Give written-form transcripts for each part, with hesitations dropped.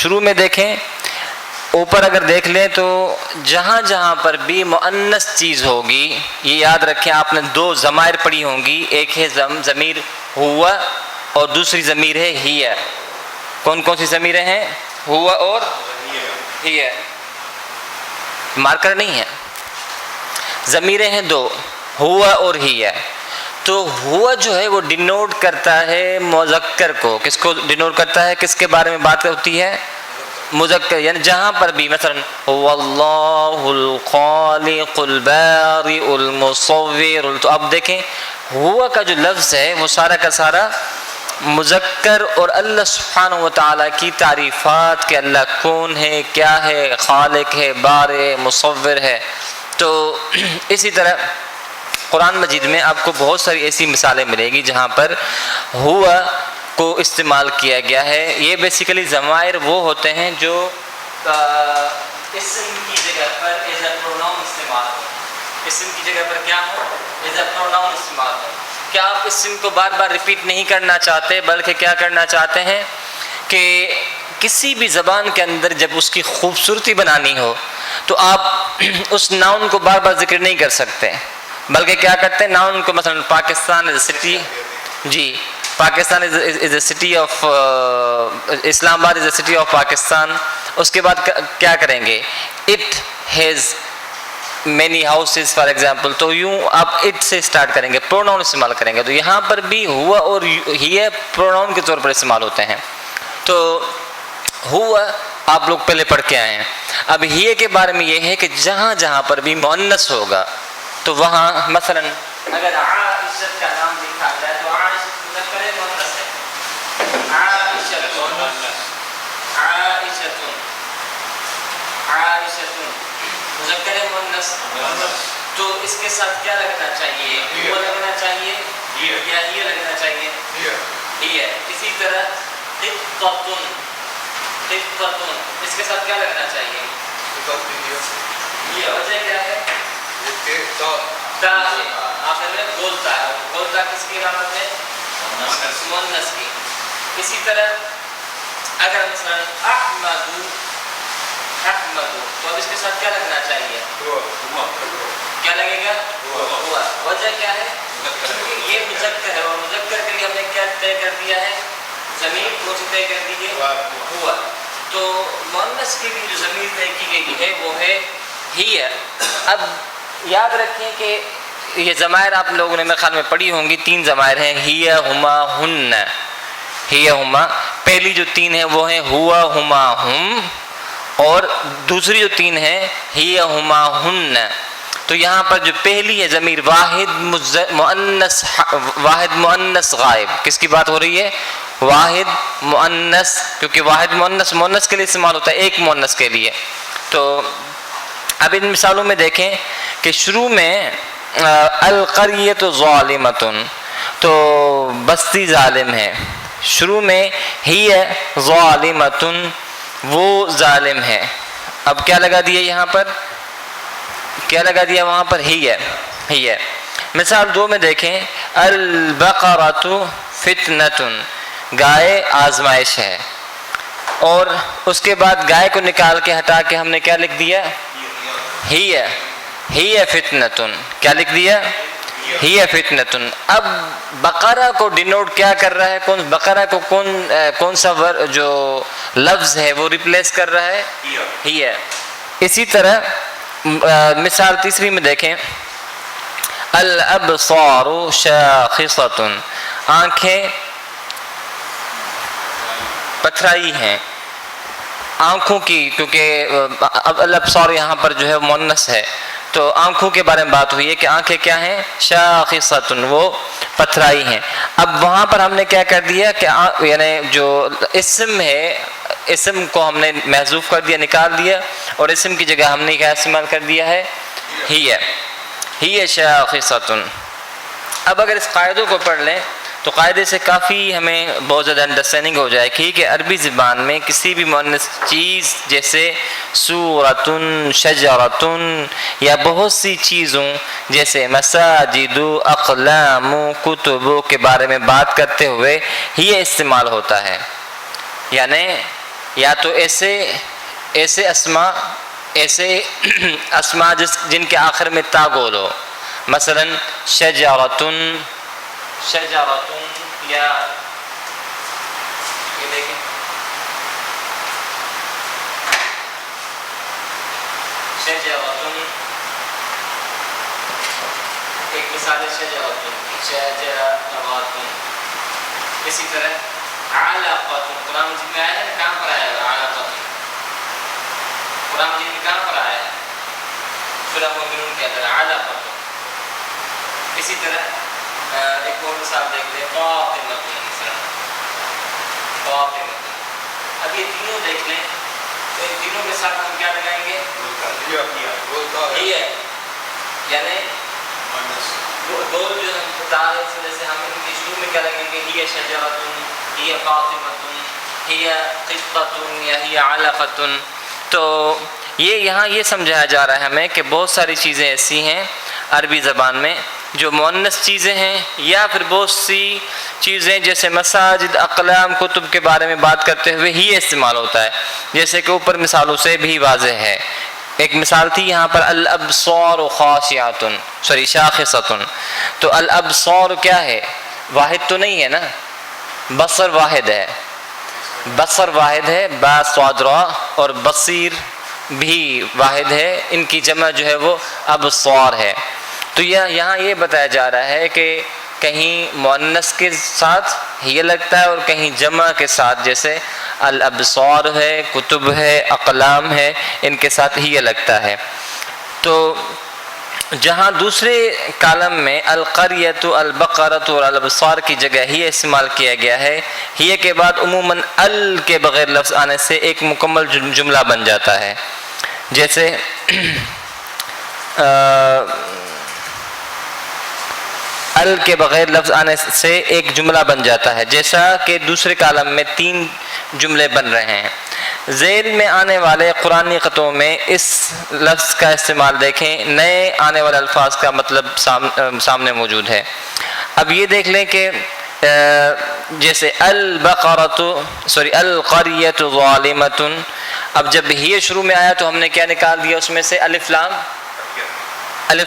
شروع میں دیکھیں اوپر اگر دیکھ لیں تو جہاں جہاں پر بھی مؤنث چیز ہوگی، یہ یاد رکھیں آپ نے دو ضمائر پڑھی ہوں گی، ایک ہے ضمیر ہوا اور دوسری ضمیر ہے ہی۔ کون کون سی ضمیریں ہیں؟ ہوا اور ہی۔ مارکر نہیں ہے، ضمیریں ہیں دو، ہوا اور ہی۔ تو ہوا جو ہے وہ ڈینوٹ کرتا ہے مذکر کو، کس کو ڈینوٹ کرتا ہے؟ کس کے بارے میں بات ہوتی ہے؟ مذکر، یعنی جہاں پر بھی مثلا واللہ الخالق البارئ المصور، تو اب دیکھیں ہوا کا جو لفظ ہے وہ سارا کا سارا مذکر، اور اللہ سبحانہ و تعالیٰ کی تعریفات کہ اللہ کون ہے، کیا ہے، خالق ہے، بارئ، مصور ہے۔ تو اسی طرح قرآن مجید میں آپ کو بہت ساری ایسی مثالیں ملے گی جہاں پر ہوا کو استعمال کیا گیا ہے۔ یہ بیسیکلی ضمائر وہ ہوتے ہیں جو اسم کی جگہ پر ایز اے پروناؤن استعمال ہو، اسم کی جگہ پر کیا ہو؟ ایز اے پروناؤن استعمال ہو۔ کیا آپ اسم کو بار بار ریپیٹ نہیں کرنا چاہتے، بلکہ کیا کرنا چاہتے ہیں کہ کسی بھی زبان کے اندر جب اس کی خوبصورتی بنانی ہو تو آپ اس ناؤن کو بار بار ذکر نہیں کر سکتے، بلکہ کیا کرتے ہیں ناؤن کو، مثلا پاکستان از اے سٹی، جی Pakistan is a city of Islamabad is a city of Pakistan, اس کے بعد کیا کریں گے؟ It has many houses for example, تو یوں آپ اٹ سے اسٹارٹ کریں گے، پروناؤن استعمال کریں گے۔ تو یہاں پر بھی ہوا اور ہی پروناؤن کے طور پر استعمال ہوتے ہیں۔ تو ہوا آپ لوگ پہلے پڑھ کے آئے ہیں۔ اب ہی کے بارے میں یہ ہے کہ جہاں جہاں پر بھی مؤنث ہوگا تو وہاں مثلا اگر عائشہ کا نام لکھا جائے تو عائشہ مذکر ہے مؤنث ہے؟ عائشہ مذکر ہے مؤنث، تو اس کے ساتھ کیا لگنا چاہیے؟ ہوا لگنا چاہیے یا ہی لگنا چاہیے؟ ہی ہے۔ اسی طرح خطۃ، اس کے ساتھ کیا لگنا چاہیے؟ یہ وجہ کیا ہے؟ تا ہے، آخر میں بولتا ہے، بولتا کس کی علامت ہے؟ مؤنث کی۔ اسی طرح اگر مثلا احمد، تو اب اس کے ساتھ کیا لگنا چاہیے؟ کیا لگے گا؟ ہوا۔ وجہ کیا ہے؟ یہ مذکر ہے اور مذکر کے لیے ہم نے کیا طے کر دیا ہے؟ ضمیر کون سی طے کر دی ہے؟ ہوا۔ تو مؤنث کی بھی جو ضمیر طے کی گئی ہے وہ ہے ہی ہے۔ اب یاد رکھیں کہ یہ ضمائر آپ لوگوں نے میرے خیال میں پڑھی ہوں گی، تین ضمائر ہیں، ہی، ہما، ہن۔ ہی، ہما، پہلی جو تین ہیں وہ ہیں ہوا، ہما، ہم، اور دوسری جو تین ہیں ہی، ہما، ہن۔ تو یہاں پر جو پہلی ہے ضمیر واحد مؤنث غائب، کس کی بات ہو رہی ہے؟ واحد مؤنث، کیونکہ واحد مؤنث کے لیے استعمال ہوتا ہے، ایک مؤنث کے لیے۔ تو اب ان مثالوں میں دیکھیں کہ شروع میں القریۃ ظالمۃ، تو بستی ظالم ہے، شروع میں ہی ظالمۃ، وہ ظالم ہے۔ اب کیا لگا دیا یہاں پر؟ کیا لگا دیا وہاں پر؟ ہی ہے۔ مثال دو میں دیکھیں البقرۃ فتنۃ، گائے آزمائش ہے، اور اس کے بعد گائے کو نکال کے ہٹا کے ہم نے کیا لکھ دیا؟ ہی فتنۃ۔ کیا لکھ دیا؟ ہی فتنۃ۔ اب بقرہ کو ڈینوٹ کیا کر رہا ہے؟ بقرہ کو کون سا جو لفظ ہے وہ ریپلیس کر رہا ہے؟ ہی ہے۔ اسی طرح مثال تیسری میں دیکھیں الابصار شاخصۃ، آنکھیں پتھرائی ہیں، آنکھوں کی، کیونکہ اب الابصار یہاں پر جو ہے مؤنث ہے تو آنکھوں کے بارے میں بات ہوئی ہے کہ آنکھیں کیا ہیں؟ شاخصۃ، وہ پتھرائی ہیں۔ اب وہاں پر ہم نے کیا کر دیا کہ یعنی جو اسم ہے، اسم کو ہم نے محذوف کر دیا، نکال دیا، اور اسم کی جگہ ہم نے کیا استعمال کر دیا ہے؟ ہی شاخصۃ۔ اب اگر اس قاعدوں کو پڑھ لیں تو قاعدے سے کافی ہمیں بہت زیادہ انڈرسٹینڈنگ ہو جائے گی کہ عربی زبان میں کسی بھی مؤنث چیز جیسے سورۃ، شجرۃ، یا بہت سی چیزوں جیسے مساجد، اقلام، کتب کے بارے میں بات کرتے ہوئے یہ استعمال ہوتا ہے، یعنی یا تو ایسے اسما جن کے آخر میں تا گول ہو، مثلا شجرتن، یا یہ دیکھیں شجرتن، ایک مثال ہے شجرتن، اسی طرح علقتن، قرآن مجید میں آیا ہے نا، کہاں پر آیا ہے علقتن؟ قرآن مجید میں کہاں پر آیا ہے؟ سورہ مومنون کے اندر علقتن۔ اسی طرح ایک اور مثال دیکھ لیں، فاطمۃ، مثلا فاطمۃ۔ اب یہ تینوں دیکھ لیں، تو ان تینوں کے ساتھ ہم کیا لگائیں گے؟ یہ یعنی دو جو ہم بتا رہے ہیں، جیسے ہم ان کے شروع میں کیا لگیں گے؟ ہی شجرۃ، ہی فاطمۃ، ہی قطۃ، یا ہی علقۃ۔ تو یہاں یہ سمجھایا جا رہا ہے ہمیں کہ بہت ساری چیزیں ایسی ہیں عربی زبان میں جو مؤنث چیزیں ہیں، یا پھر بہت سی چیزیں جیسے مساجد، اقلام، کتب کے بارے میں بات کرتے ہوئے ہی استعمال ہوتا ہے، جیسے کہ اوپر مثالوں سے بھی واضح ہے۔ ایک مثال تھی یہاں پر الابصار خاشعۃ، شاخصۃ، تو الابصار کیا ہے؟ واحد تو نہیں ہے نا، بصر واحد ہے، بصر واحد ہے، با صاد را، اور بصیر بھی واحد ہے، ان کی جمع جو ہے وہ ابصار ہے۔ تو یہاں یہ بتایا جا رہا ہے کہ کہیں مؤنث کے ساتھ یہ لگتا ہے اور کہیں جمع کے ساتھ، جیسے الابصار ہے، کتب ہے، اقلام ہے، ان کے ساتھ ہی یہ لگتا ہے۔ تو جہاں دوسرے کالم میں القریۃ، البقرۃ اور الابصار کی جگہ ہی استعمال کیا گیا ہے، ہی کے بعد عموماً ال کے بغیر لفظ آنے سے ایک مکمل جملہ بن جاتا ہے، جیسے ال کے بغیر لفظ آنے سے ایک جملہ بن جاتا ہے، جیسا کہ دوسرے کالم میں 3 جملے بن رہے ہیں۔ ذیل میں آنے والے قرآنی خطوں میں اس لفظ کا استعمال دیکھیں، نئے آنے والے الفاظ کا مطلب سامنے موجود ہے۔ اب یہ دیکھ لیں کہ جیسے القریۃ ظالمۃ، اب جب یہ شروع میں آیا تو ہم نے کیا نکال دیا اس میں سے؟ الف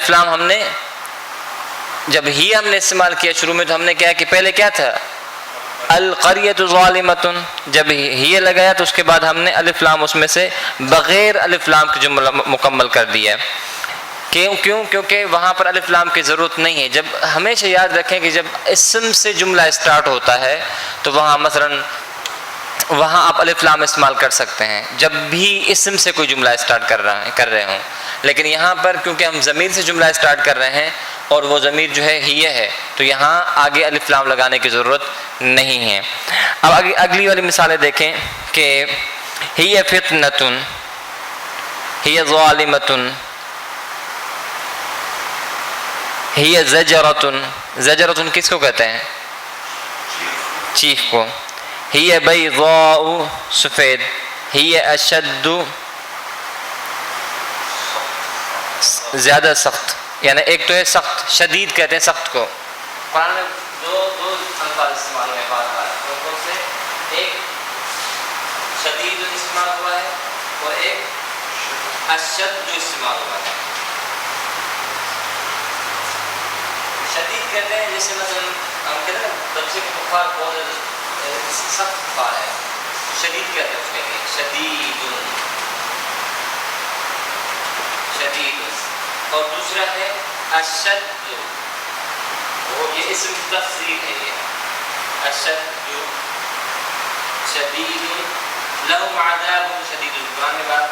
لام ہم نے جب ہی ہم نے استعمال کیا شروع میں تو ہم نے کیا کہ پہلے کیا تھا؟ القریۃ ظالمۃ، جب ہی لگایا تو اس کے بعد ہم نے الف لام اس میں سے بغیر الف لام کی جملہ مکمل کر دیا۔ کیونکہ وہاں پر الف لام کی ضرورت نہیں ہے۔ جب ہمیشہ یاد رکھیں کہ جب اسم سے جملہ اسٹارٹ ہوتا ہے تو وہاں آپ الف لام استعمال کر سکتے ہیں جب بھی اسم سے کوئی جملہ اسٹارٹ کر رہے ہوں، لیکن یہاں پر کیونکہ ہم ضمیر سے جملہ اسٹارٹ کر رہے ہیں اور وہ ضمیر جو ہے ہی ہے، تو یہاں آگے الف لام لگانے کی ضرورت نہیں ہے۔ اب اگلی والی مثالیں دیکھیں کہ ہی فتنۃ، ہی ظالمۃ، ہی زجرۃ، زجرۃ کس کو کہتے ہیں؟ چیخ کو۔ ہی بیضاء، سفید۔ ہی اشد، زیادہ سخت، یعنی ایک تو ہے سخت، شدید کہتے ہیں سخت کو۔ قرآن میں دو الفاظ استعمال ہوئے بار بار، کون سے؟ ایک شدید استعمال ہوا ہے اور ایک اشد جو استعمال ہوا ہے۔ شدید کہتے ہیں جیسے مثلا ہم کہتے ہیں بچے کو بخار بہت سخت بخار ہے، شدید کہتے ہیں اس کے لیے، شدید۔ اور دوسرا ہے اشد، یہ اسم تفضیل ہے، یہ اشد شدید، لہم عذاب شدید۔ قرآن میں بات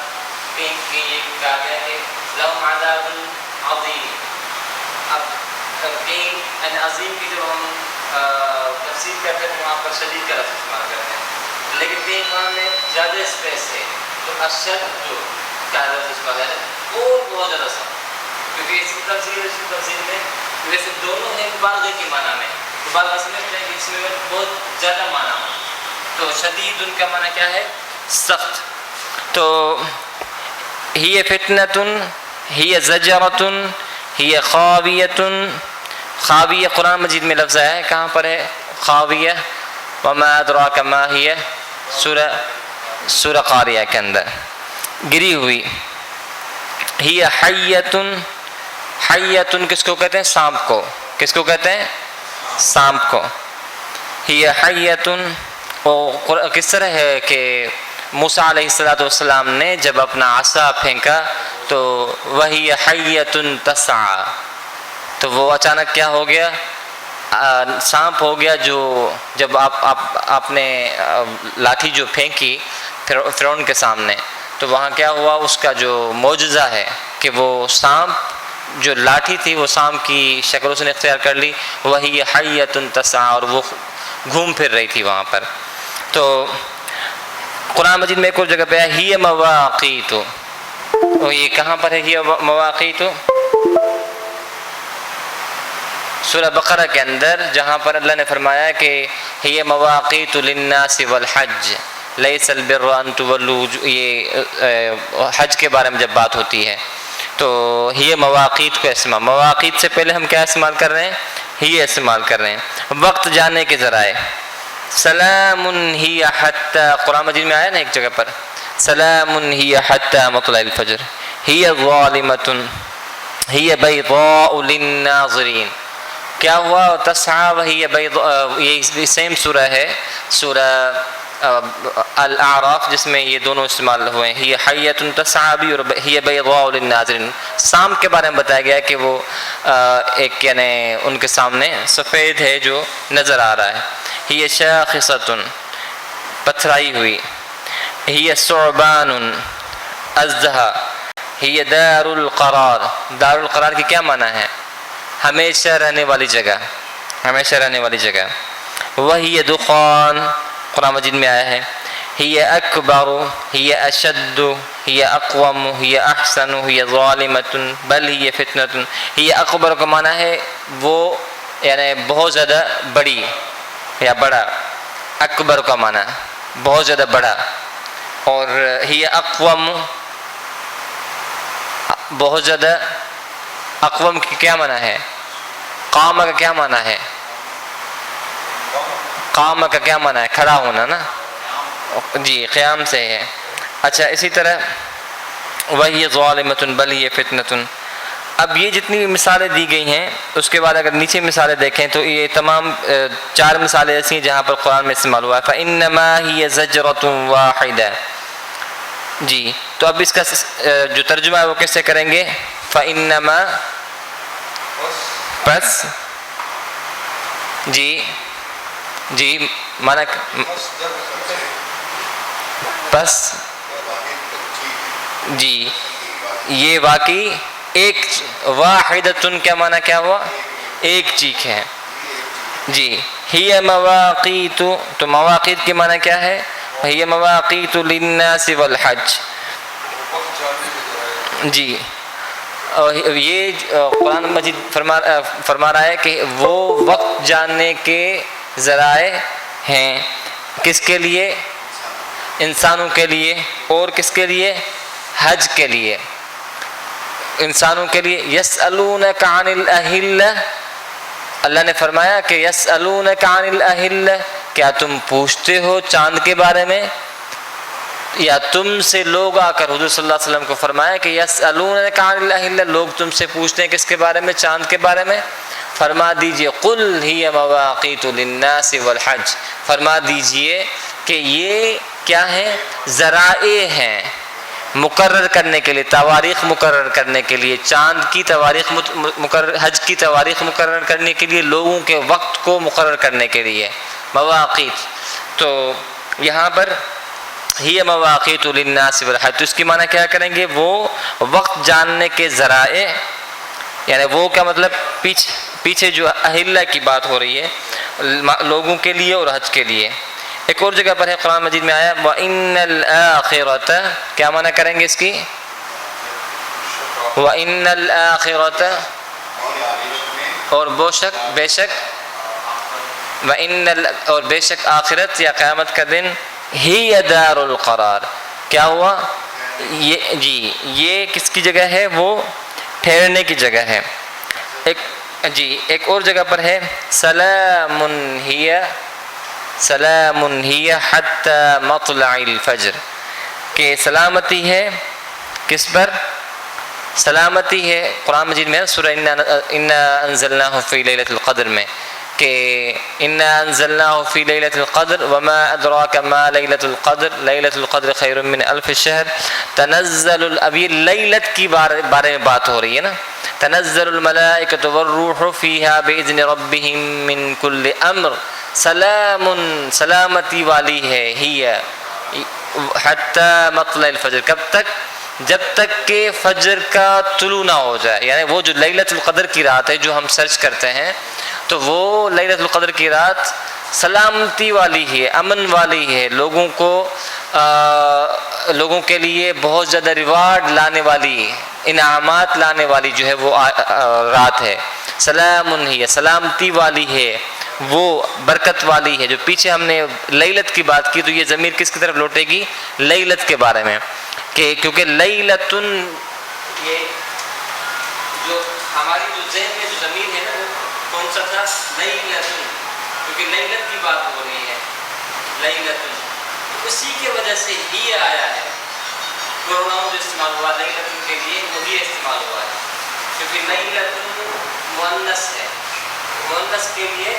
کہیں یہ کہا گیا کہ لہم عذاب عظیم۔ اب کہیں عظیم کی جب ہم تفسیر کرتے ہیں تو وہاں پر شدید کا لفظ استعمال کرتے ہیں، لیکن کہیں قرآن میں زیادہ اسپیس ہے تو اشد کا لفظ استعمال ہے اور بہت زیادہ سخت، کیونکہ اس کی تفسیر میں ویسے دونوں ہیں مبالغے کے معنی میں، مبالغہ سمجھتے ہیں کہ اس میں بہت زیادہ معنی ہو، تو شدید ان کا معنی کیا ہے؟ سخت۔ تو ہی فتنۃ، ہی زجرۃ، ہی خاویۃ۔ خاویہ قرآن مجید میں لفظ ہے، کہاں پر ہے خاویہ؟ وما ادراک ما ہی، سورہ سورہ قاریہ کے اندر گری ہوئی. ہی حیتن، حیتن کس کو کہتے ہیں؟ سانپ کو. کس کو کہتے ہیں؟ سانپ کو. ہی حیتن، اور کس طرح ہے کہ موسیٰ علیہ السلام نے جب اپنا عصا پھینکا تو وہی حیتن تسعی، تو وہ اچانک کیا ہو گیا؟ سانپ ہو گیا. جو جب آپ نے لاٹھی جو پھینکی فرعون کے سامنے، تو وہاں کیا ہوا؟ اس کا جو معجزہ ہے کہ وہ سانپ جو لاٹھی تھی وہ سانپ کی شکل اس نے اختیار کر لی. وہی حیۃ تسعی، اور وہ گھوم پھر رہی تھی وہاں پر. تو قرآن مجید میں ایک اور جگہ پہ ہے ہی مواقیت. اور یہ کہاں پر ہے ہی مواقیت؟ سورہ بقرہ کے اندر، جہاں پر اللہ نے فرمایا کہ ہی مواقیت للناس والحج لیس البر ان تولوا، یہ حج کے بارے میں جب بات ہوتی ہے تو ہی مواقیت کو استعمال، مواقیت سے پہلے ہم کیا استعمال کر رہے ہیں؟ ہی استعمال کر رہے ہیں. وقت جاننے کے ذرائع. سلام ہی حتی، قرآن مجید میں آیا نا ایک جگہ پر، سلام ہی حتی مطلع الفجر ہی ظالمۃ ہی بیضاء للناظرین. کیا ہوا؟ تسعی وہی بیضاء. یہ سیم سورہ ہے، سورہ الاعراف، جس میں یہ دونوں استعمال ہوئے ہیں، ہی حیۃ تسعی بھی اور ہی بیضاء للناظرین. سانپ کے بارے میں بتایا گیا کہ وہ ایک یعنی ان کے سامنے سفید ہے جو نظر آ رہا ہے. ہی شاخصۃ، پتھرائی ہوئی. ہی ثعبان ازدہا. ہی دار القرار. دار القرار کی کیا معنی ہے؟ ہمیشہ رہنے والی جگہ، ہمیشہ رہنے والی جگہ. وہی دخان، قرآن مجید میں آیا ہے. ہی اکبر ہی اشد ہی اقوم ہی احسن ہی ظالمۃ بل ہی فتنۃ. ہی اکبر کا معنی ہے وہ یعنی بہت زیادہ بڑی یا بڑا. اکبر کا معنی بہت زیادہ بڑا. اور ہی اقوم، بہت زیادہ. اقوم کی کیا معنی ہے؟ قام کا کیا معنی ہے؟ قام کا کیا معنی ہے؟ کھڑا ہونا نا، جی قیام سے ہے. اچھا، اسی طرح وہی ظالمۃ بل ہی فتنۃ. اب یہ جتنی بھی مثالیں دی گئی ہیں، اس کے بعد اگر نیچے مثالیں دیکھیں تو یہ تمام 4 مثالیں ایسی ہیں جہاں پر قرآن میں استعمال ہوا ہے. فإنما هي زجرۃ واحدہ. جی، تو اب اس کا جو ترجمہ ہے وہ کیسے کریں گے؟ فإنما، پس، جی مانا پس، جی یہ واقعی ایک. واحدتن کیا معنی کیا ہوا؟ ایک چیخ ہے. جی ہی مواقیت، تو مواقیت کے معنی کیا ہے؟ ہی مواقیت للناس والحج. جی یہ قرآن مجید فرما رہا ہے کہ وہ وقت جاننے کے ذرائع ہیں. کس کے لیے؟ انسانوں کے لیے. اور کس کے لیے؟ حج کے لیے. انسانوں کے لیے. یسألونک عن الأہلہ، اللہ نے فرمایا کہ یسألونک عن الأہلہ، کیا تم پوچھتے ہو چاند کے بارے میں؟ یا تم سے لوگ آ کر حضور صلی اللہ علیہ وسلم کو فرمایا کہ یسألونک عن الأہلہ، لوگ تم سے پوچھتے ہیں کس کے بارے میں؟ چاند کے بارے میں. فرما دیجئے قل ہی مواقیت للناس والحج، فرما دیجئے کہ یہ کیا ہیں؟ ذرائع ہیں مقرر کرنے کے لیے، تواریخ مقرر کرنے کے لیے، چاند کی تواریخ مقرر، حج کی تواریخ مقرر کرنے کے لیے، لوگوں کے وقت کو مقرر کرنے کے لیے. مواقیت، تو یہاں پر ہی مواقیت للناس والحج، تو اس کی معنی کیا کریں گے؟ وہ وقت جاننے کے ذرائع، یعنی وہ کیا مطلب؟ پیچھے جو اہلہ کی بات ہو رہی ہے لوگوں کے لیے اور حج کے لیے. ایک اور جگہ پر ہے قرآن مجید میں آیا وَإِنَّ الْآخِرَةَ، کیا معنی کریں گے اس کی؟ وَإِنَّ الْآخِرَةَ، اور بے شک اور بے شک آخرت یا قیامت کا دن ہی دار القرار. کیا ہوا؟ جی یہ کس کی جگہ ہے؟ وہ ٹھہرنے کی جگہ ہے. ایک اور جگہ پر ہے سلام ہی حتی مطلع الفجر. کہ سلامتی ہے کس پر؟ سلامتی ہے قرآن مجید میں سورہ انا انزلناہ فی لیلۃ القدر میں کہ انا انزلناہ فی لیلۃ القدر وما ادراک ما لیلۃ القدر لیلۃ القدر خیر من الف شہر تنزل اب یہ لیلت کی بارے میں بات ہو رہی ہے نا. تنزل الملائکۃ والروح فیہا باذن ربہم من کل امر سلام سلامتی والی ہے ہی حتی مطلع الفجر کب تک؟ جب تک کہ فجر کا طلوع نہ ہو جائے. یعنی وہ جو لیلۃ القدر کی رات ہے جو ہم سرچ کرتے ہیں تو وہ لیلۃ القدر کی رات سلامتی والی ہے امن والی ہے لوگوں کے لیے بہت زیادہ ریوارڈ لانے والی انعامات لانے والی جو ہے وہ رات ہے. سلام ہی سلامتی والی ہے وہ برکت والی ہے. جو پیچھے ہم نے لیلت کی بات کی تو یہ ضمیر کس کی طرف لوٹے گی؟ لیلت کے بارے میں کہ کیونکہ لیلتن یہ جو ہماری جو ذہن میں جو ضمیر ہے نا وہ کون سا تھا؟ لیلتن کیونکہ لیلت کی بات ہو رہی ہے لیلتن اسی کی وجہ سے ہی آیا ہے. پروناؤن جو استعمال ہوا لیلتن کے لیے وہی استعمال ہوا ہے کیونکہ لیلتن مؤنث ہے. مؤنث کے لیے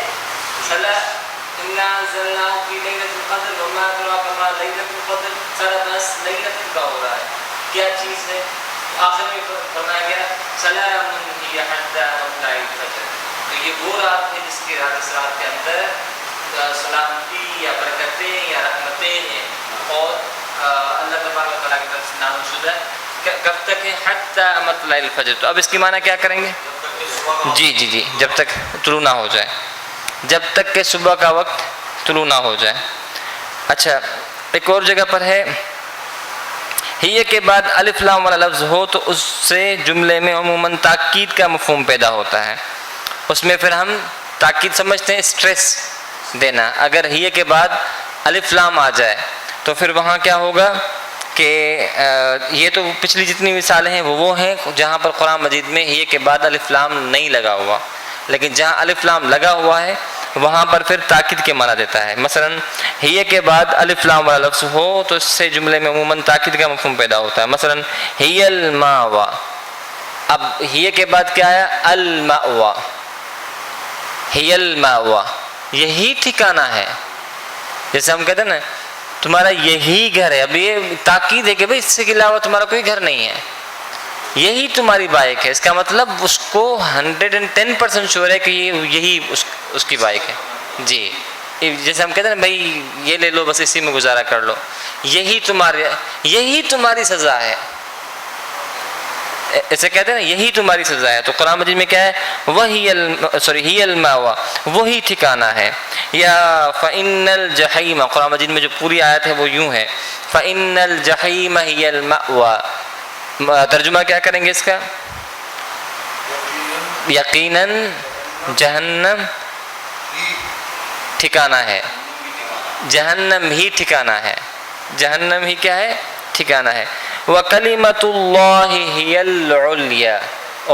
انا انزلناہ فی لیلۃ القدر وما ادراک ما لیلۃ القدر سارا بس لیلۃ کا ہو رہا ہے. کیا چیز ہے؟ آخر میں فرمایا گیا سلام ہی حتی مطلع الفجر. تو یہ وہ رات ہے جس کی رات اس رات کے اندر سلامتی یا برکتیں یا رحمتیں ہیں اور اللہ تبارک و تعالیٰ کی طرف سے نازل شدہ کب تک ہے؟ حتی مطلع الفجر. تو اب اس کی معنی کیا کریں گے؟ جی جب تک طلوع نہ ہو جائے جب تک کہ صبح کا وقت طلوع نہ ہو جائے. اچھا ایک اور جگہ پر ہے ہی کے بعد الف لام والا لفظ ہو تو اس سے جملے میں عموماً تاکید کا مفہوم پیدا ہوتا ہے. اس میں پھر ہم تاکید سمجھتے ہیں اسٹریس دینا. اگر ہی کے بعد الف لام آ جائے تو پھر وہاں کیا ہوگا کہ یہ تو پچھلی جتنی مثالیں ہیں وہ ہیں جہاں پر قرآن مجید میں ہی کے بعد الف لام نہیں لگا ہوا. لیکن جہاں الف لام لگا ہوا ہے وہاں پر پھر تاکید کے معنی دیتا ہے. مثلا ہی کے بعد الف لام والا لفظ ہو تو اس سے جملے میں عموماً تاکید کا مفہوم پیدا ہوتا ہے. مثلا ہی الماوا. اب ہی کے بعد کیا آیا؟ الماوا. ہی الماوا یہی ٹھکانہ ہے. جیسے ہم کہتے ہیں نا تمہارا یہی گھر ہے. اب یہ تاکید ہے کہ بھائی اس سے علاوہ تمہارا کوئی گھر نہیں ہے, یہی تمہاری بائک ہے. اس کا مطلب اس کو 110% شور ہے کہ یہی اس کی بائک ہے. جی جیسے ہم کہتے ہیں نا بھائی یہ لے لو بس اسی میں گزارا کر لو, یہی تمہاری سزا ہے. ایسے کہتے ہیں نا یہی تمہاری سزا ہے. تو قرآن مجید میں کیا ہے؟ ہی الماوا وہی ٹھکانہ ہے. یا فإن الجحیم قرآن مجید میں جو پوری آیت ہے وہ یوں ہے فإن الجحیم ہی المأوا. ترجمہ کیا کریں گے اس کا؟ یقیناً جہنم ٹھکانہ ہے. جہنم ہی ٹھکانہ ہے. جہنم ہی کیا ہے؟ ٹھکانہ ہے. وَكَلِمَةُ اللَّهِ هِيَ الْعُلْيَا.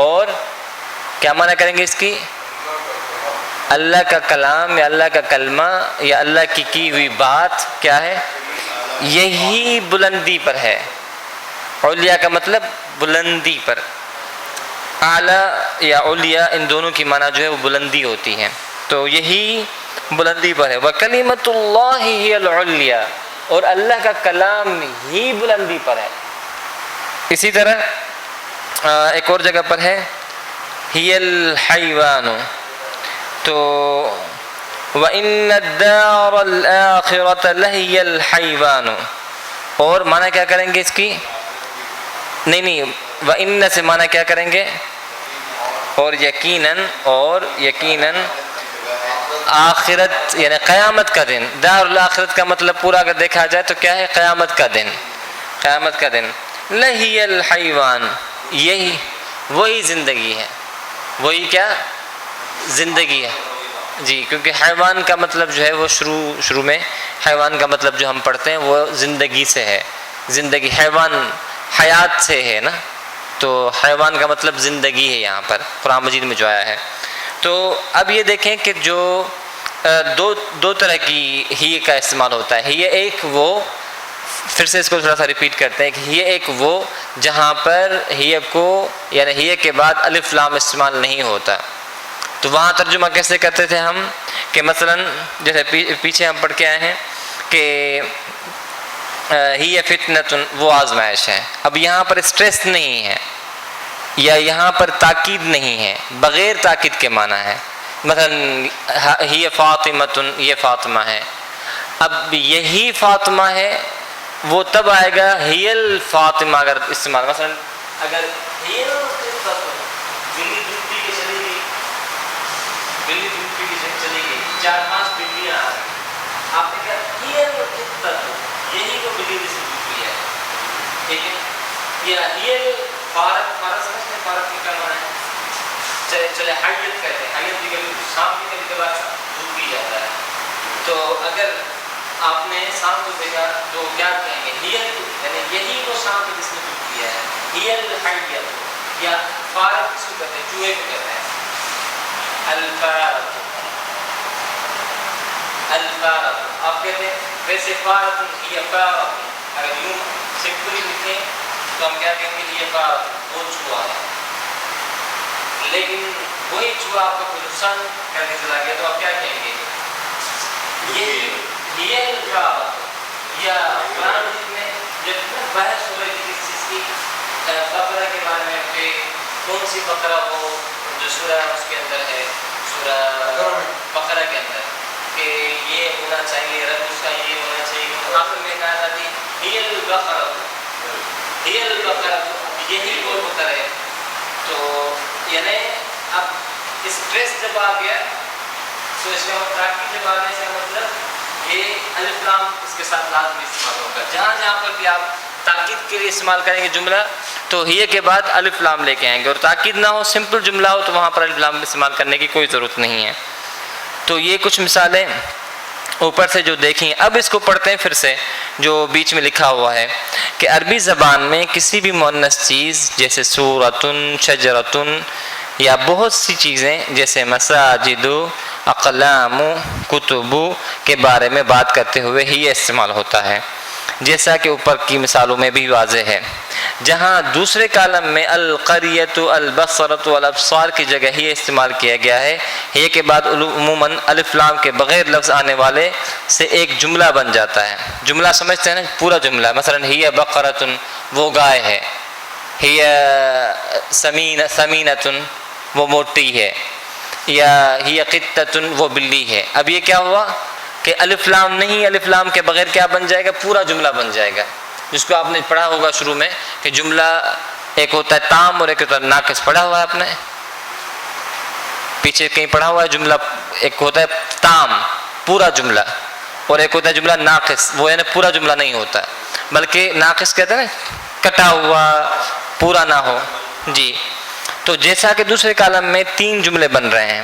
اور کیا معنی کریں گے اس کی؟ اللہ کا کلام یا اللہ کا کلمہ یا اللہ کی ہوئی بات کیا ہے؟ یہی بلندی پر ہے. علیہ کا مطلب بلندی پر. اعلیٰ یا علیہ ان دونوں کی معنی جو ہے وہ بلندی ہوتی ہے. تو یہی بلندی پر ہے. وَكَلِمَةُ اللَّهِ هِيَ الْعُلْيَا. اور اللہ کا کلام ہی بلندی پر ہے. اسی طرح ایک اور جگہ پر ہے هِيَ الْحَيْوَانُ. تو وَإِنَّ الدَّارَ الْآخِرَةَ لَهِيَ الْحَيْوَانُ. اور معنی کیا کریں گے اس کی؟ نہیں وَإِنَّ سے معنی کیا کریں گے؟ اور یقیناً آخرت یعنی قیامت کا دن. دار الاخرت کا مطلب پورا اگر دیکھا جائے تو کیا ہے؟ قیامت کا دن. قیامت کا دن لہی الحیوان یہی وہی زندگی ہے. وہی کیا زندگی ہے. جی کیونکہ حیوان کا مطلب جو ہے وہ شروع میں حیوان کا مطلب جو ہم پڑھتے ہیں وہ زندگی سے ہے. زندگی حیوان حیات سے ہے نا, تو حیوان کا مطلب زندگی ہے یہاں پر قرآن مجید میں جو آیا ہے. تو اب یہ دیکھیں کہ جو دو طرح کی ہی کا استعمال ہوتا ہے. یہ ایک وہ پھر سے اس کو تھوڑا سا ریپیٹ کرتے ہیں کہ ہی ایک وہ جہاں پر ہی کو یعنی ہی کے بعد الف لام استعمال نہیں ہوتا. تو وہاں ترجمہ کیسے کرتے تھے ہم کہ مثلا جیسے پیچھے ہم پڑھ کے آئے ہیں کہ ہی فتنۃ وہ آزمائش ہے. اب یہاں پر اسٹریس نہیں ہے یا یہاں پر تاکید نہیں ہے، بغیر تاکید کے معنی ہے. مثلا ہی فاطمۃ یہ فاطمہ ہے. اب یہی فاطمہ ہے وہ تب آئے گا ہی الفاطمہ اگر استعمال، مثلا اگر ہی بلی دودھ پی کے چلی گئی، بلی دودھ پی کے چلی گئی، 4-5 بلیاں آ گئی، آپ نے کہا ہی القطۃ یہی وہ بلی جس نے دودھ پیا ہے. ٹھیک ہے، یا ہی الفارق، فارق سمجھتے ہیں فارق کی کیا معنی ہے؟ چلے حیت کہتے ہیں، حیت بھی کبھی شام کی کبھی کبھار دودھ پی جاتا ہے. تو اگر آپ نے شام کو دیکھا تو کیا کہیں گے ہی یعنی یہی وہ شام کی جس نے دودھ پیا ہے. ہی الحیت یا فارق کس کو کہتے ہیں؟ چوہے کو کہتے ہیں. الفارق، الفارق آپ کہتے ہیں ویسے فارق ہی فارق، اگر یوں سمپلی لکھیں تو ہم کیا کہیں گے یہ فارق وہ چوہا ہے. لیکن وہی چوہا آپ کا کوئی نقصان کر کے چلا گیا تو آپ کیا کہیں گے؟ یہ الفارق. یا قرآن مجید میں جب بحث ہو رہی تھی کس چیز کی، بقرہ کے بارے میں کہ کون سی بقرہ ہو جو سورہ اس کے اندر ہے، سورہ بقرہ کے اندر کہ یہ ہونا چاہیے، رب اس کا یہ ہونا چاہیے. آخر میں کہا تھا کہ ہی البقرہ، ہی البقرہ یہی وہ بقرہ ہے. تو یعنی اب اسٹریس جب آ گیا تو اس کا تاکید جب آنے سے مطلب یہ الف لام اس کے ساتھ لازمی استعمال ہوگا. جہاں جہاں پر بھی آپ تاکید کے لیے استعمال کریں گے جملہ تو ہی کے بعد الف لام لے کے آئیں گے، اور تاکید نہ ہو سمپل جملہ ہو تو وہاں پر الف لام استعمال کرنے کی کوئی ضرورت نہیں ہے. تو یہ کچھ مثالیں اوپر سے جو دیکھیں. اب اس کو پڑھتے ہیں پھر سے جو بیچ میں لکھا ہوا ہے کہ عربی زبان میں کسی بھی مؤنث چیز جیسے سورۃ، شجرۃ یا بہت سی چیزیں جیسے مساجد، اقلام، کتب کے بارے میں بات کرتے ہوئے ہی استعمال ہوتا ہے، جیسا کہ اوپر کی مثالوں میں بھی واضح ہے. جہاں دوسرے کالم میں القریۃ، البصرۃ والابصار کی جگہ ہی استعمال کیا گیا ہے، یہ کے بعد عموماً الف لام کے بغیر لفظ آنے والے سے ایک جملہ بن جاتا ہے. جملہ سمجھتے ہیں نا، پورا جملہ. مثلا ہی بقرۃ وہ گائے ہے، ہی سمینۃ وہ موٹی ہے، یا ہی قطۃ وہ بلی ہے. اب یہ کیا ہوا کہ الف لام نہیں، الف لام کے بغیر کیا بن جائے گا؟ پورا جملہ بن جائے گا، جس کو آپ نے پڑھا ہوگا شروع میں کہ جملہ ایک ہوتا ہے تام اور ایک ہوتا ہے ناقص. پڑھا ہوا ہے آپ نے پیچھے کہیں پڑھا ہوا ہے جملہ؟ ایک ہوتا ہے تام پورا جملہ، اور ایک ہوتا ہے جملہ ناقص، وہ یعنی پورا جملہ نہیں ہوتا بلکہ ناقص کہتے ہیں نا کٹا ہوا، پورا نہ ہو. جی، تو جیسا کہ دوسرے کالم میں 3 جملے بن رہے ہیں،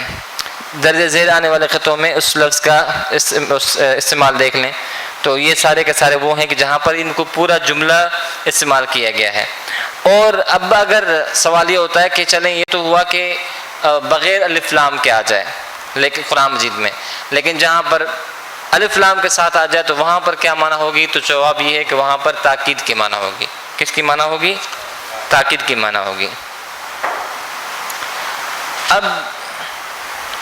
درجہ ذیل آنے والے خطوں میں اس لفظ کا استعمال دیکھ لیں تو یہ سارے کے سارے وہ ہیں کہ جہاں پر ان کو پورا جملہ استعمال کیا گیا ہے. اور اب اگر سوال یہ ہوتا ہے کہ چلیں یہ تو ہوا کہ بغیر الف لام کے آ جائے لیکن قرآن مجید میں، لیکن جہاں پر الف لام کے ساتھ آ جائے تو وہاں پر کیا معنی ہوگی؟ تو جواب یہ ہے کہ وہاں پر تاکید کی معنی ہوگی. کس کی معنی ہوگی؟ تاکید کی معنی ہوگی. اب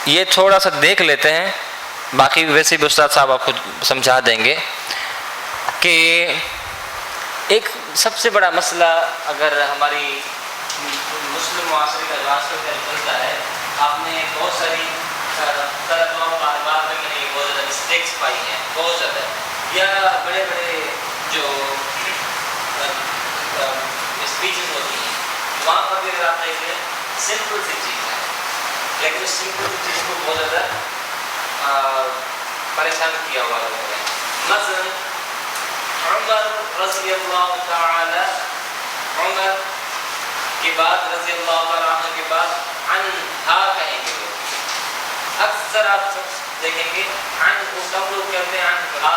یہ تھوڑا سا دیکھ لیتے ہیں، باقی ویسے بھی استاد صاحب آپ خود سمجھا دیں گے کہ ایک سب سے بڑا مسئلہ اگر ہماری مسلم معاشرے کا جو آج کل چلتا ہے، آپ نے بہت ساری طلباء اور طالبات میں نے بہت زیادہ مسٹیکس پائی ہیں، بہت زیادہ، یا بڑے بڑے جو اسپیچز ہوتی ہیں وہاں پر بھی اگر آپ دیکھ لیں سمپل سی چیز ہے، لیکن اس سمپل سی چیز کو بہت زیادہ پریشان کیا ہوا لوگوں نے. مثلا عمر رضی اللہ تعالی، عمر کے بعد رضی اللہ تعالیٰ عنہ کے بعد عنہا کہیں گے لوگ. اکثر آپ دیکھیں گے عن کو سب لوگ کہتے ہیں عنہا،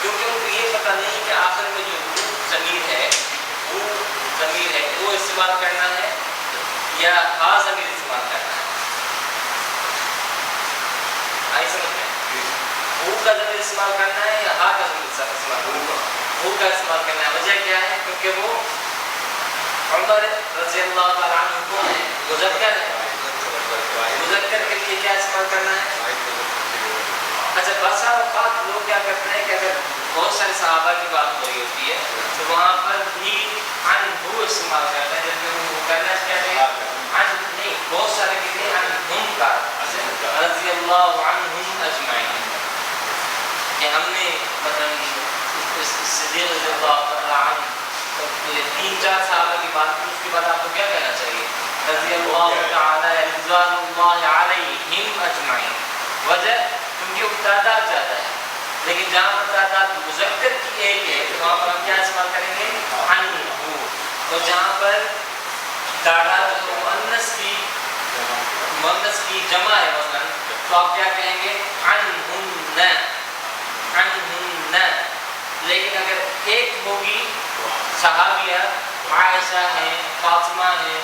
کیونکہ ان کو یہ پتہ نہیں کہ آخر میں جو ضمیر ہے وہ استعمال کرنا ہے یا ہا ضمیر استعمال کرنا ہے. آئی سمجھ میں؟ وہ کا ضمیر استعمال کرنا ہے یا ہا کا ضمیر استعمال کرنا ہے. ہو کا استعمال کرنا ہے. وجہ کیا ہے؟ کیونکہ وہ عمر رضی اللہ تعالیٰ عنہ کون ہے؟ مذکر ہے. مذکر کے لیے کیا استعمال کرنا ہے؟ اچھا بسا اوقات لوگ کیا کرتے ہیں کہ اگر بہت سارے صحابہ کی بات ہو رہی ہوتی ہے تو وہاں پر بھی عنہ استعمال کرتے ہیں، جبکہ وہ کرنا چاہتے ہیں عن نہیں، بہت سارے کے لیے عنہم کا رضی اللہ عنہم اجمعین، کہ ہم نے مثلا صدیق رضی اللہ تعالیٰ عنہ 3-4 صحابہ کی بات کی، اس کے بعد آپ کو کیا کہنا چاہیے؟ رضی اللہ تعالیٰ رضوان اللہ علیہم اجمعین. وجہ کیونکہ وہ تعداد زیادہ ہے، لیکن جہاں پر تعداد مذکر کی ایک ہے تو وہاں پر ہم کیا استعمال کریں گے؟ عنہ. اور جہاں پر تعداد مؤنث کی جمع ہے مثلا تو آپ کیا کہیں گے؟ عنہن. عنہن. لیکن اگر ایک ہوگی صحابیہ عائشہ ہیں، فاطمہ ہیں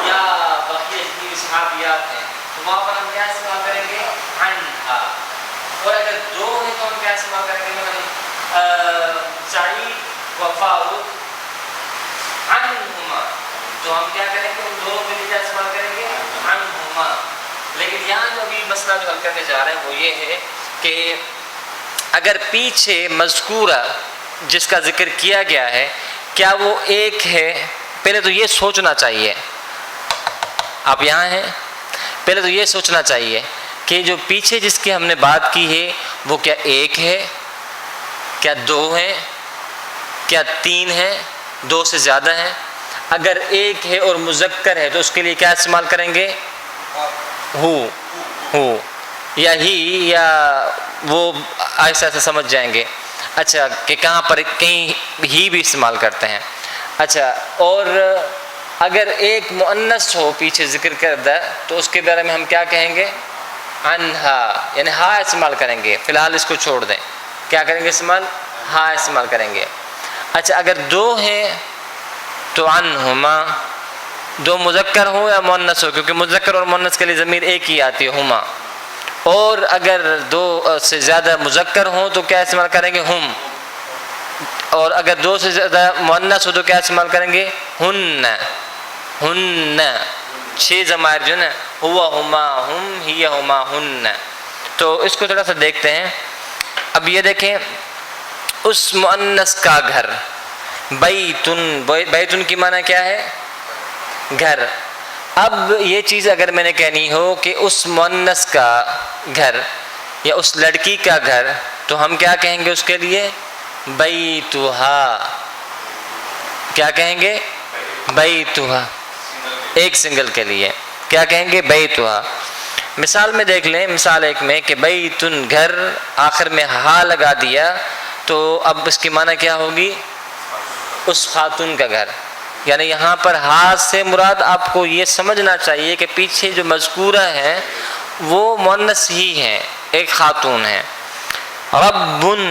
یا بقیہ جتنی صحابیات ہیں تو وہاں پر ہم کیا استعمال کریں گے؟ عنہا. اور اگر دو ہیں تو ہم کیا استعمال کریں گے؟ مثلا سعید و فاروق عنہما، تو ہم کیا کریں گے؟ ان دو کے لیے کیا استعمال کریں گے؟ عنہما. لیکن یہاں جو ابھی مسئلہ جو حل کرنے جا رہے ہیں وہ یہ ہے کہ اگر پیچھے مذکورہ جس کا ذکر کیا گیا ہے کیا وہ ایک ہے؟ پہلے تو یہ سوچنا چاہیے، آپ یہاں ہیں، پہلے تو یہ سوچنا چاہیے کہ جو پیچھے جس کی ہم نے بات کی ہے وہ کیا ایک ہے، کیا 2 ہیں، کیا 3 ہیں، 2 سے زیادہ ہیں؟ اگر ایک ہے اور مذکر ہے تو اس کے لیے کیا استعمال کریں گے؟ ہو یا ہی، یا وہ ایسا ایسا سمجھ جائیں گے. اچھا کہ کہاں پر کہیں ہی بھی استعمال کرتے ہیں. اچھا اور اگر ایک مؤنث ہو پیچھے ذکر کردہ تو اس کے بارے میں ہم کیا کہیں گے؟ عنہا، یعنی ہا استعمال کریں گے. فی الحال اس کو چھوڑ دیں، کیا کریں گے استعمال؟ ہا استعمال کریں گے. اچھا اگر 2 ہیں تو عنہما، 2 مذکر ہو یا مؤنث ہو، کیونکہ مذکر اور مؤنث کے لیے ضمیر ایک ہی آتی ہے ہما. اور اگر 2 سے زیادہ مذکر ہوں تو کیا استعمال کریں گے؟ ہم. اور اگر 2 سے زیادہ مؤنث ہو تو کیا استعمال کریں گے؟ ہن. ہن 6 ضمائر جو نا، ہوا ہما ہم، ہی ہما ہن. تو اس کو تھوڑا سا دیکھتے ہیں. اب یہ دیکھیں اس مؤنث کا گھر، بیتن. بیتن کی معنی کیا ہے؟ گھر. اب یہ چیز اگر میں نے کہنی ہو کہ اس مؤنث کا گھر یا اس لڑکی کا گھر تو ہم کیا کہیں گے اس کے لیے؟ بیتھا. کیا کہیں گے؟ بیتھا. ایک سنگل کے لیے کیا کہیں گے؟ بیتھا. مثال میں دیکھ لیں، مثال 1 میں کہ بیتن گھر، آخر میں ہا لگا دیا تو اب اس کی معنی کیا ہوگی؟ اس خاتون کا گھر. یعنی یہاں پر ہا سے مراد آپ کو یہ سمجھنا چاہیے کہ پیچھے جو مذکورہ ہیں وہ مؤنث ہی ہیں، ایک خاتون ہے. ربن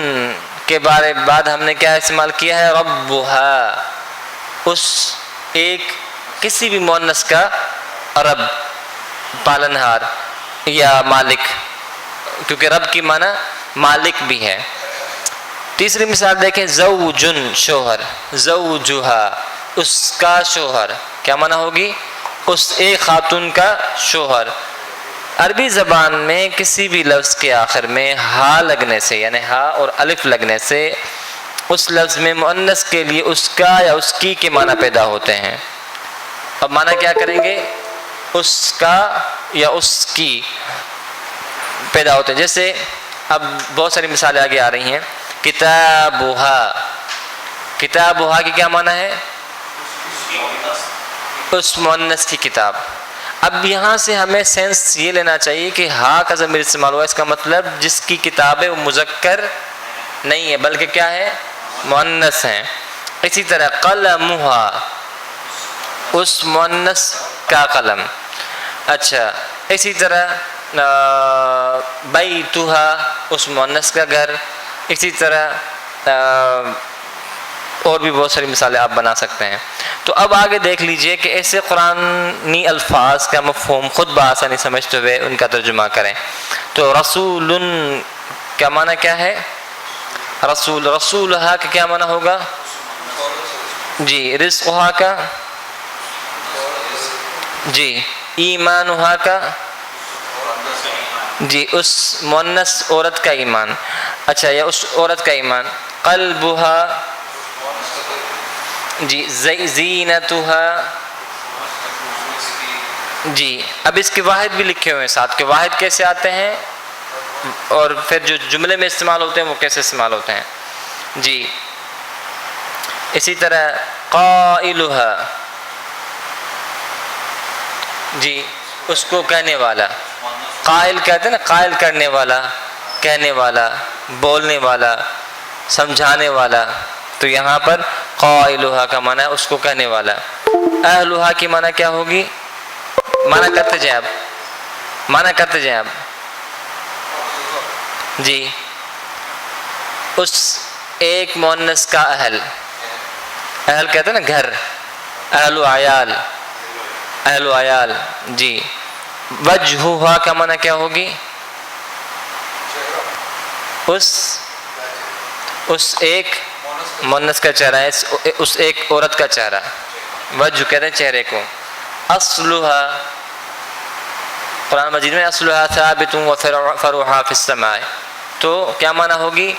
کے بارے بعد ہم نے کیا استعمال کیا ہے؟ ربها. اس ایک کسی بھی مؤنث کا رب، پالنہار یا مالک، کیونکہ رب کی معنی مالک بھی ہے. تیسری مثال دیکھیں، زوجن شوہر، زوجہا اس کا شوہر. کیا معنی ہوگی؟ اس ایک خاتون کا شوہر. عربی زبان میں کسی بھی لفظ کے آخر میں ہا لگنے سے، یعنی ہا اور الف لگنے سے اس لفظ میں مؤنث کے لیے اس کا یا اس کی کے معنی پیدا ہوتے ہیں. اب معنی کیا کریں گے؟ اس کا یا اس کی پیدا ہوتے ہیں. جیسے اب بہت ساری مثالیں آگے آ رہی ہیں. کتابہا، کتابہا کی کیا معنی ہے؟ اس مؤنث کی کتاب. اب یہاں سے ہمیں سینس یہ لینا چاہیے کہ ہا کا ضمیر استعمال ہوا، اس کا مطلب جس کی کتاب ہے وہ مذکر نہیں ہے بلکہ کیا ہے؟ مؤنث ہیں. اسی طرح قلمہا اس مؤنث کا قلم. اچھا اسی طرح بیتھا اس مؤنث کا گھر. اسی طرح اور بھی بہت ساری مثالیں آپ بنا سکتے ہیں. تو اب آگے دیکھ لیجئے کہ ایسے قرآنی الفاظ کا مفہوم خود بآسانی سمجھتے ہوئے ان کا ترجمہ کریں. تو رسول کا معنی کیا ہے؟ رسول، رسولہا کا کیا معنی ہوگا؟ جی رزقہا کا، جی ایمانہا کا، جی اس مؤنث عورت کا ایمان، اچھا یا اس عورت کا ایمان، قلبہا، جی زینتہا، جی اب اس کے واحد بھی لکھے ہوئے ہیں ساتھ کے واحد کیسے آتے ہیں اور پھر جو جملے میں استعمال ہوتے ہیں وہ کیسے استعمال ہوتے ہیں. جی اسی طرح قائلہا، جی اس کو کہنے والا، قائل کہتے ہیں نا، قائل کرنے والا، کہنے والا، بولنے والا، سمجھانے والا، تو یہاں پر قائلہا کا معنی ہے اس کو کہنے والا. اہلہا کی معنی کیا ہوگی؟ معنی کرتے جائیں آپ، معنی کرتے جائیں آپ. جی اس ایک مؤنث کا اہل، اہل کہتے ہیں نا گھر، اہل و عیال، اہل و عیال. جی وجہہا کا معنی کیا ہوگی؟ اس ایک مؤنث کا چہرہ ہے، اس ایک عورت کا چہرہ، وجہ کہتے ہیں چہرے کو. اصلہا، قرآن مجید میں اصلہا ثابت وفرعها فی السماء، تو کیا معنی ہوگی؟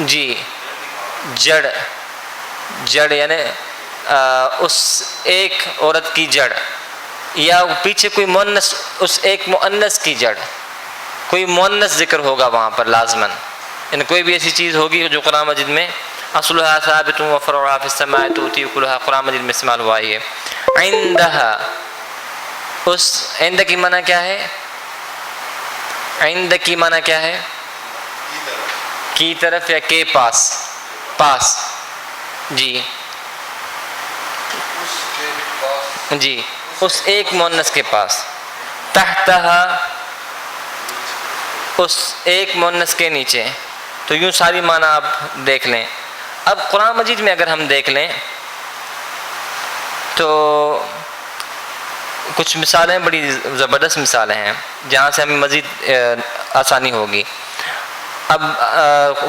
جی جڑ، جڑ یعنی اس ایک عورت کی جڑ، یا پیچھے کوئی مؤنث، اس ایک مؤنث کی جڑ، کوئی مؤنث ذکر ہوگا وہاں پر لازماً، یعنی کوئی بھی ایسی چیز ہوگی جو قرآن مجید میں اصلہا ثابت وفرعها فی السماء تؤتی اکلہا قرآن مجید میں استعمال ہوا ہے. عندہا، اس عند کی معنی کیا ہے؟ عند کی معنی کیا ہے؟ کی طرف یا کے پاس، پاس. جی جی اس ایک مؤنث کے پاس. تحتہا، اس ایک مؤنث کے نیچے. تو یوں ساری معنی آپ دیکھ لیں. اب قرآن مجید میں اگر ہم دیکھ لیں تو کچھ مثالیں بڑی زبردست مثالیں ہیں جہاں سے ہمیں مزید آسانی ہوگی. اب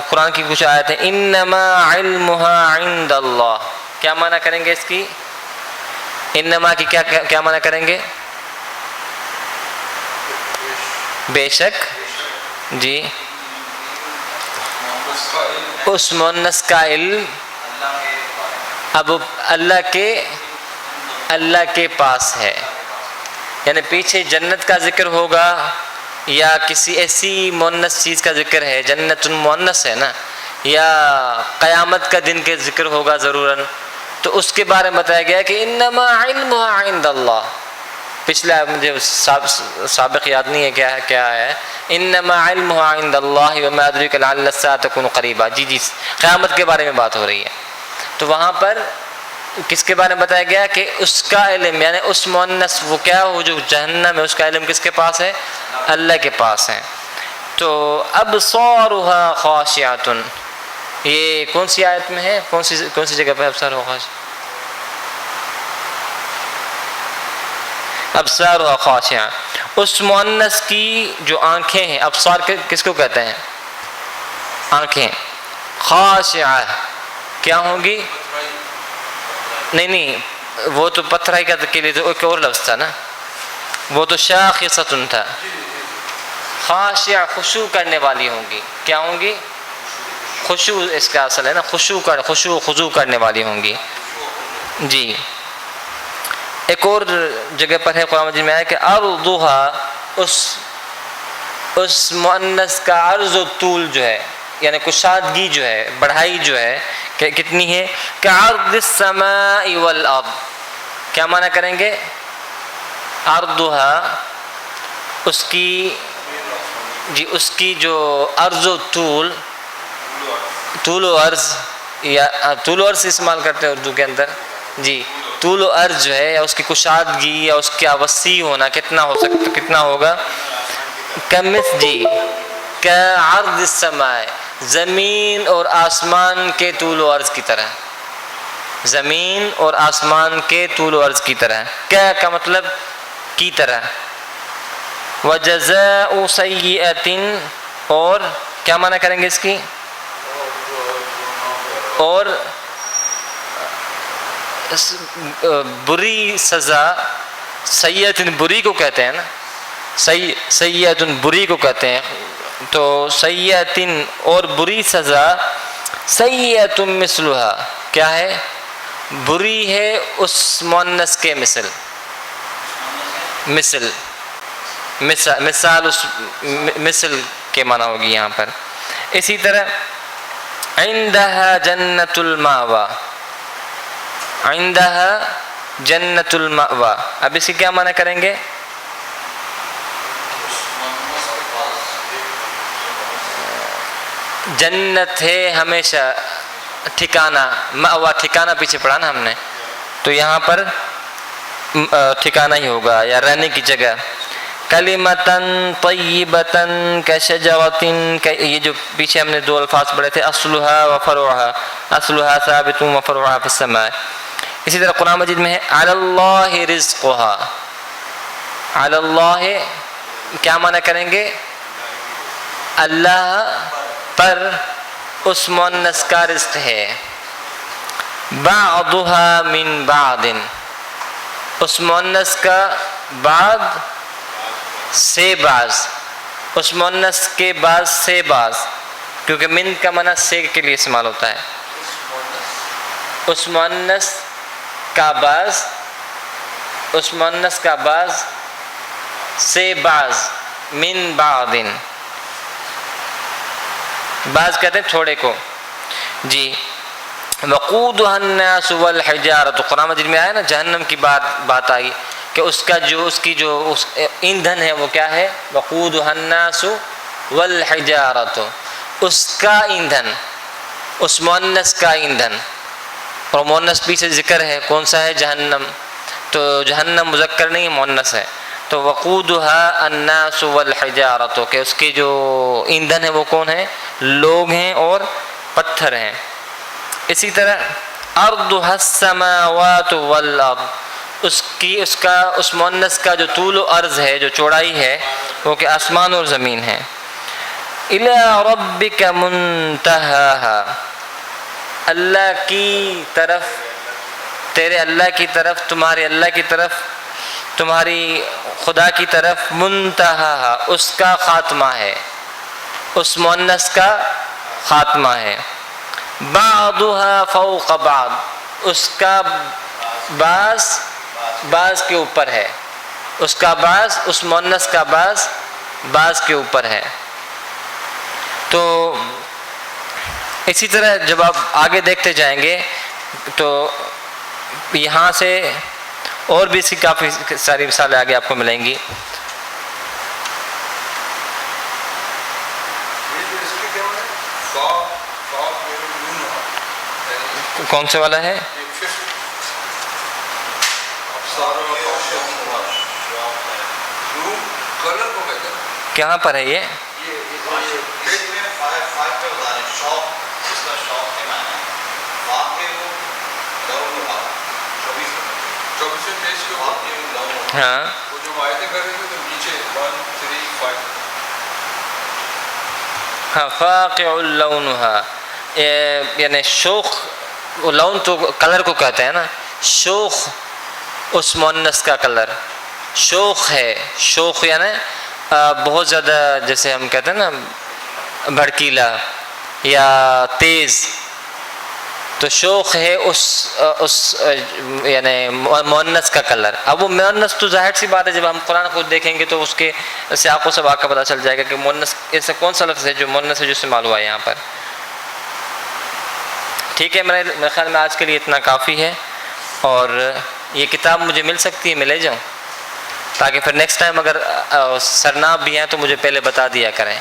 قرآن کی کچھ آیت ہیں، انما علمها عند اللہ، کیا معنی کریں گے اس کی؟ انما کی کیا معنی کریں گے؟ بے شک، جی اس مؤنث کا علم اب اللہ کے پاس ہے، یعنی پیچھے جنت کا ذکر ہوگا یا کسی ایسی مؤنث چیز کا ذکر ہے، جنت مؤنث ہے نا، یا قیامت کا دن کے ذکر ہوگا ضروراً، تو اس کے بارے میں بتایا گیا کہ انما علمها عند اللہ. پچھلا مجھے سابق یاد نہیں ہے کیا ہے، انما علمها عند اللہ وما ادریک لعل الساعة تکون قریبا. جی قیامت کے بارے میں بات ہو رہی ہے. تو وہاں پر کس کے بارے میں بتایا گیا کہ اس کا علم، یعنی اس مؤنث وہ کیا ہو جو جہنم ہے، اس کا علم کس کے پاس ہے؟ اللہ کے پاس ہے. تو ابصارها خاشعۃ، یہ کون سی آیت میں ہے، کون سی جگہ پہ ابصارها خاشعۃ؟ ابصارها خاشعۃ، اس مؤنث کی جو آنکھیں ہیں، ابصار کس کو کہتے ہیں؟ آنکھیں. خاشعہ کیا ہوں گی؟ نہیں وہ تو پتھرائی کا کے لیے تو ایک اور لفظ تھا نا، وہ تو شاخصۃ تھا. خاشعہ خشوع کرنے والی ہوں گی. کیا ہوں گی؟ خشوع اس کا اصل ہے نا، خشوع خضوع کرنے والی ہوں گی. جی ایک اور جگہ پر ہے قرآن مجید میں آیا کہ عرضها، اس مؤنث کا عرض و طول جو ہے، یعنی کشادگی جو ہے، بڑھائی جو ہے کہ کتنی ہے؟ کہ عرض السماء والارض. کیا معنی کریں گے؟ عرضها، اس کی جو عرض و طول، طول و عرض، یا طول و عرض استعمال کرتے ہیں اردو کے اندر. جی طول و عرض جو ہے، یا اس کی کشادگی یا اس کا وسیع ہونا کتنا ہو سکتا، کتنا ہوگا؟ جی کعرض السماء، زمین اور آسمان کے طول و عرض کی طرح، زمین اور آسمان کے طول و عرض کی طرح. کیا کا مطلب؟ کی طرح. وجزاء سیئۃ، اور کیا معنی کریں گے اس کی؟ اور بری سزا، سیئۃ بری کو کہتے ہیں نا، سیئۃ بری کو کہتے ہیں، تو سیئۃ اور بری سزا، سیئۃ مثلھا کیا ہے؟ بری ہے اس مؤنث کے مثل، مثال اس مثل کے معنی ہوگی یہاں پر۔ اسی طرح عندها جنت المأوى، عندها جنت المأوى، اب اس کی کیا معنی کریں گے؟ جنت ہے ہمیشہ ٹھکانہ، مأوى ٹھکانہ پیچھے پڑھا نا ہم نے، تو یہاں پر ٹھکانہ ہی ہوگا یا رہنے کی جگہ۔ کلمتاً طیبتاً کشجرۃ، یہ جو پیچھے ہم نے دو الفاظ پڑھے تھے، اصلها وفرعها، اصلها ثابت وفرعها في السماء۔ اسی طرح قرآن مجید میں ہے علی اللہ رزقها، علی اللہ کیا معنی کریں گے؟ اللہ پر اس مؤنث کا رزق ہے۔ بعضها من بعض، اس مؤنث کا بعض سے بعض، اس مؤنث کے بعض سے بعض، کیونکہ من کا معنی سے کے لیے استعمال ہوتا ہے، اس مؤنث کا بعض، اس مؤنث کا بعض سے بعض، من بعض، بعض کہتے ہیں تھوڑے کو جی۔ وقودها الناس والحجارۃ، قرآن مجید میں آیا نا جہنم کی بات آئی کہ اس کا جو اس کی جو ایندھن ہے وہ کیا ہے؟ وقودها الناس والحجارۃ، اس کا ایندھن، اس مؤنث کا ایندھن، اور مؤنث پیچھے ذکر ہے کون سا ہے؟ جہنم، تو جہنم مذکر نہیں مؤنث ہے، تو وقودها الناس والحجارۃ کہ اس کے جو ایندھن ہے وہ کون ہے؟ لوگ ہیں اور پتھر ہیں۔ اسی طرح ارضها السماوات والارض، اس مؤنث کا جو طول و عرض ہے، جو چوڑائی ہے، وہ کہ آسمان اور زمین ہے۔ الی ربک منتہاها، اللہ کی طرف، تیرے اللہ کی طرف، تمہارے اللہ کی طرف، تمہاری خدا کی طرف، منتہاها اس کا خاتمہ ہے، اس مؤنث کا خاتمہ ہے۔ بعضها فوق بعض، اس کا بعض بعض کے اوپر ہے، اس کا بعض، اس مؤنث کا بعض بعض کے اوپر ہے۔ تو اسی طرح جب آپ آگے دیکھتے جائیں گے تو یہاں سے اور بھی اس کی کافی ساری مثالیں آگے آپ کو ملیں گی۔ کون سے والا ہے؟ کہاں پر ہے یہ؟ ہاں ہاں فاقع لونها، یعنی شوخ، لون تو کلر کو کہتے ہیں نا، شوخ اس مؤنث کا کلر شوخ ہے، شوخ یعنی بہت زیادہ، جیسے ہم کہتے ہیں نا بھڑکیلا یا تیز، تو شوخ ہے اس یعنی مؤنث کا کلر۔ اب وہ مؤنث تو ظاہر سی بات ہے، جب ہم قرآن کو دیکھیں گے تو اس کے سیاق و سباق کا پتہ چل جائے گا کہ مؤنث ایسا کون سا لفظ ہے جو مؤنث ہے جو استعمال ہوا ہے یہاں پر۔ ٹھیک ہے، میرے خیال میں آج کے لیے اتنا کافی ہے، اور یہ کتاب مجھے مل سکتی ہے، میں لے جاؤں، تاکہ پھر نیکسٹ ٹائم اگر سرناب بھی ہیں تو مجھے پہلے بتا دیا کریں۔